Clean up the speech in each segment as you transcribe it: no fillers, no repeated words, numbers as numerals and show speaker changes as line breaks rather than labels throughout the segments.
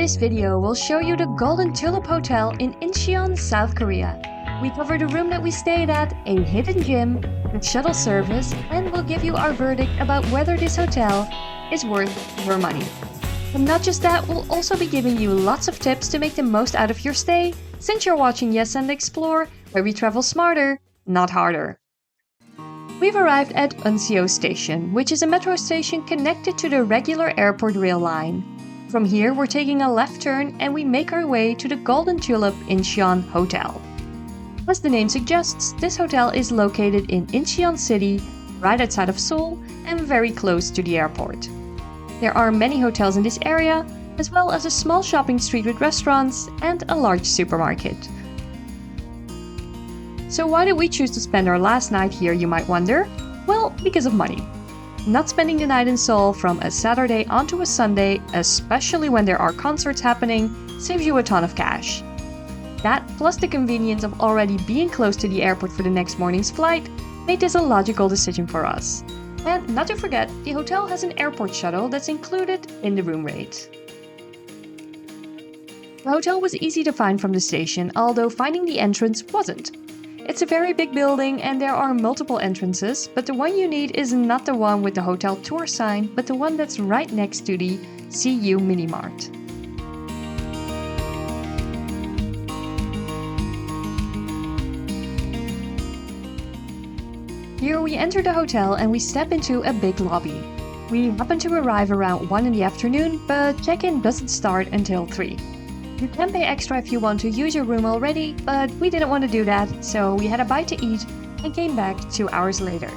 today's video, we'll show you the Golden Tulip Hotel in Incheon, South Korea. We cover the room that we stayed at, a hidden gym, the shuttle service, and we'll give you our verdict about whether this hotel is worth your money. And not just that, we'll also be giving you lots of tips to make the most out of your stay, since you're watching Yes and Explore, where we travel smarter, not harder. We've arrived at Unseo Station, which is a metro station connected to the regular airport rail line. From here, we're taking a left turn and we make our way to the Golden Tulip Incheon Hotel. As the name suggests, this hotel is located in Incheon City, right outside of Seoul, and very close to the airport. There are many hotels in this area, as well as a small shopping street with restaurants and a large supermarket. So why did we choose to spend our last night here, you might wonder? Well, because of money. Not spending the night in Seoul from a Saturday onto a Sunday, especially when there are concerts happening, saves you a ton of cash. That, plus the convenience of already being close to the airport for the next morning's flight, made this a logical decision for us. And not to forget, the hotel has an airport shuttle that's included in the room rate. The hotel was easy to find from the station, although finding the entrance wasn't. It's a very big building and there are multiple entrances, but the one you need is not the one with the hotel tour sign, but the one that's right next to the CU Mini Mart. Here we enter the hotel and we step into a big lobby. We happen to arrive around 1 in the afternoon, but check-in doesn't start until 3. You can pay extra if you want to use your room already, but we didn't want to do that, so we had a bite to eat and came back 2 hours later.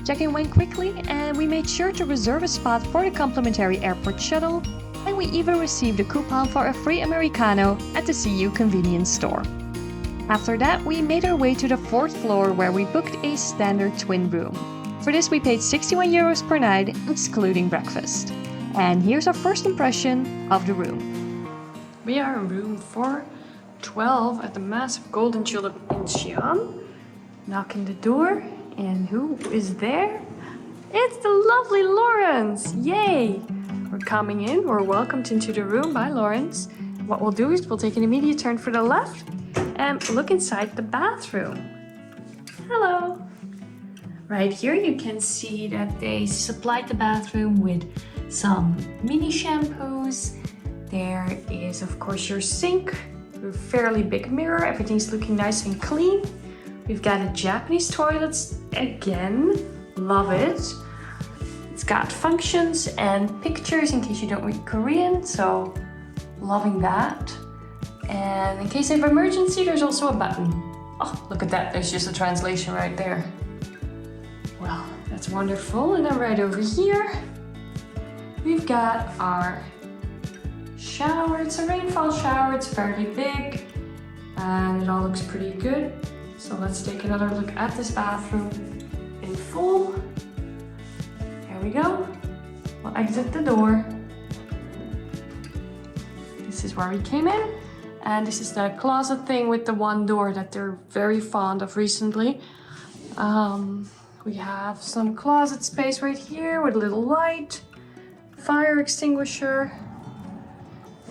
Check-in went quickly and we made sure to reserve a spot for the complimentary airport shuttle, and we even received a coupon for a free Americano at the CU convenience store. After that, we made our way to the 4th floor where we booked a standard twin room. For this we paid 61 euros per night, excluding breakfast. And here's our first impression of the room. We are in room 412 at the massive Golden Tulip Incheon. Knocking the door, and who is there? It's the lovely Lawrence! Yay! We're coming in, we're welcomed into the room by Lawrence. What we'll do is we'll take an immediate turn for the left and look inside the bathroom. Hello! Right here you can see that they supplied the bathroom with some mini shampoos. There is of course your sink, a fairly big mirror, everything's looking nice and clean. We've got a Japanese toilet again, love it. It's got functions and pictures in case you don't read Korean, so loving that. And in case of emergency, there's also a button. Oh, look at that, there's just a translation right there. Well, that's wonderful. And then right over here, we've got our shower. It's a rainfall shower, it's fairly big, and it all looks pretty good. So let's take another look at this bathroom in full. There we go. We'll exit the door. This is where we came in. And this is the closet thing with the one door that they're very fond of recently. We have some closet space right here with a little light, fire extinguisher,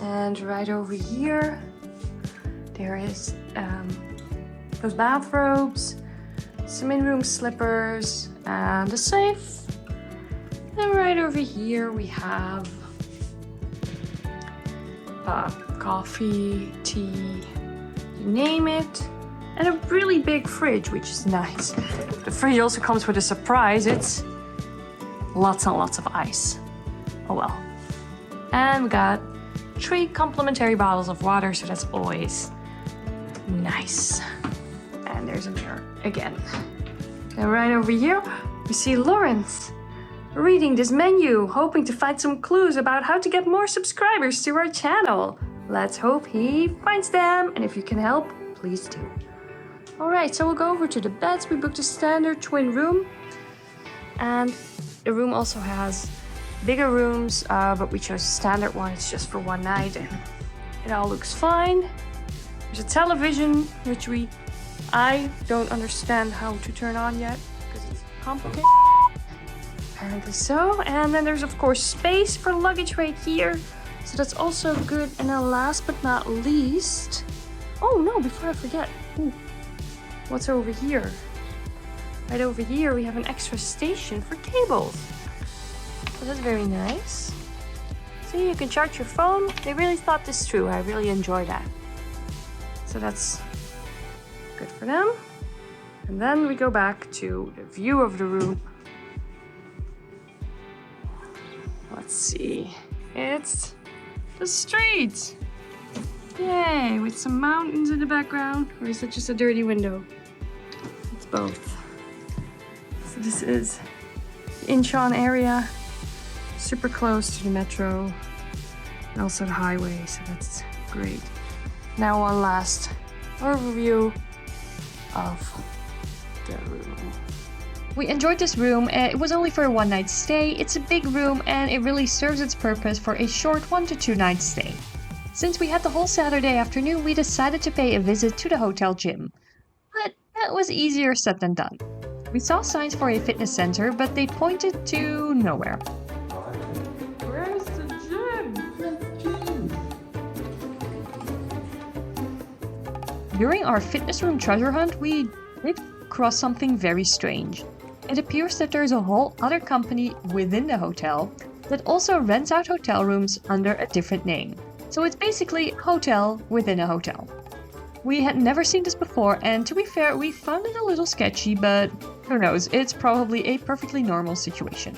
and right over here there is those bathrobes, some in-room slippers, and a safe. And right over here we have coffee, tea, you name it, and a really big fridge, which is nice. The fridge also comes with a surprise. It's lots and lots of ice. Oh well. And we got 3 complimentary bottles of water, so that's always nice. And there's a mirror again. And right over here, we see Lawrence reading this menu, hoping to find some clues about how to get more subscribers to our channel. Let's hope he finds them, and if you can help, please do. Alright, so we'll go over to the beds. We booked a standard twin room, and the room also has bigger rooms, but we chose a standard one. It's just for one night, and it all looks fine. There's a television, which I don't understand how to turn on yet, because it's complicated. Apparently so. And then there's of course space for luggage right here. So that's also good. And then last but not least... Oh no, before I forget. Ooh, what's over here? Right over here we have an extra station for cables. So that's very nice. See, you can charge your phone. They really thought this through. I really enjoy that. So that's good for them. And then we go back to the view of the room. Let's see. It's the street. Yay, with some mountains in the background. Or is it just a dirty window? It's both. So this is the Incheon area. Super close to the metro. And also the highway, so that's great. Now one last overview of the room. We enjoyed this room. It was only for a one-night stay. It's a big room and it really serves its purpose for a short 1 to 2 night stay. Since we had the whole Saturday afternoon, we decided to pay a visit to the hotel gym. But that was easier said than done. We saw signs for a fitness center, but they pointed to nowhere. Where's the gym? During our fitness room treasure hunt, we did cross something very strange. It appears that there's a whole other company within the hotel that also rents out hotel rooms under a different name. So it's basically a hotel within a hotel. We had never seen this before, and to be fair, we found it a little sketchy, but who knows, it's probably a perfectly normal situation.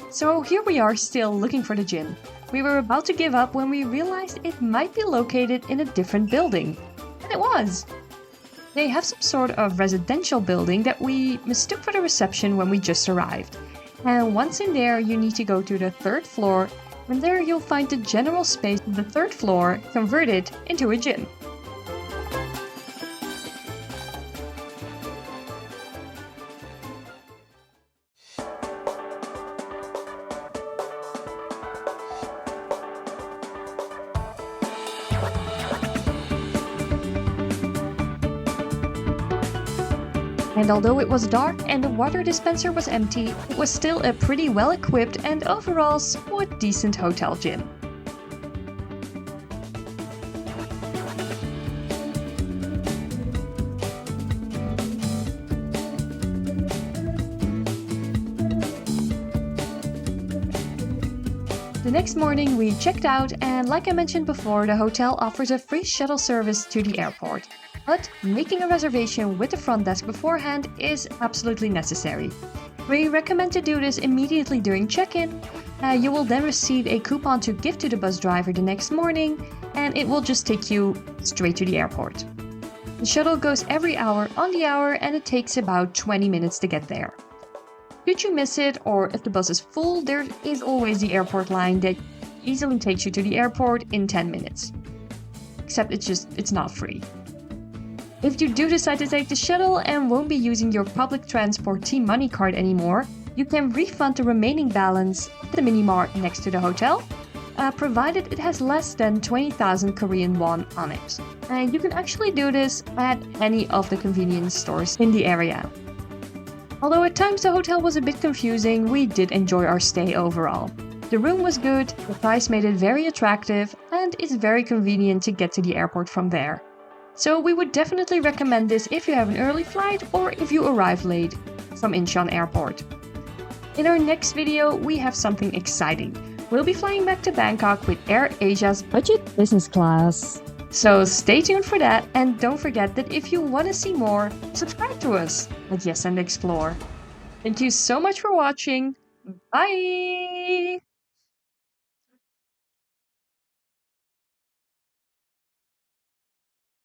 So here we are still looking for the gym. We were about to give up when we realized it might be located in a different building. And it was! They have some sort of residential building that we mistook for the reception when we just arrived. And once in there, you need to go to the 3rd floor, and there you'll find the general space of the 3rd floor converted into a gym. And although it was dark and the water dispenser was empty, it was still a pretty well-equipped and overall somewhat decent hotel gym. The next morning we checked out, and like I mentioned before, the hotel offers a free shuttle service to the airport. But making a reservation with the front desk beforehand is absolutely necessary. We recommend to do this immediately during check-in. You will then receive a coupon to give to the bus driver the next morning, and it will just take you straight to the airport. The shuttle goes every hour on the hour, and it takes about 20 minutes to get there. Should you miss it, or if the bus is full, there is always the airport line that easily takes you to the airport in 10 minutes. Except it's not free. If you do decide to take the shuttle and won't be using your public transport T-Money card anymore, you can refund the remaining balance at the mini-mart next to the hotel, provided it has less than 20,000 Korean won on it. And you can actually do this at any of the convenience stores in the area. Although at times the hotel was a bit confusing, we did enjoy our stay overall. The room was good, the price made it very attractive, and it's very convenient to get to the airport from there. So we would definitely recommend this if you have an early flight or if you arrive late from Incheon Airport. In our next video, we have something exciting. We'll be flying back to Bangkok with Air Asia's budget business class. So stay tuned for that, and don't forget that if you want to see more, subscribe to us at Yes and Explore. Thank you so much for watching. Bye!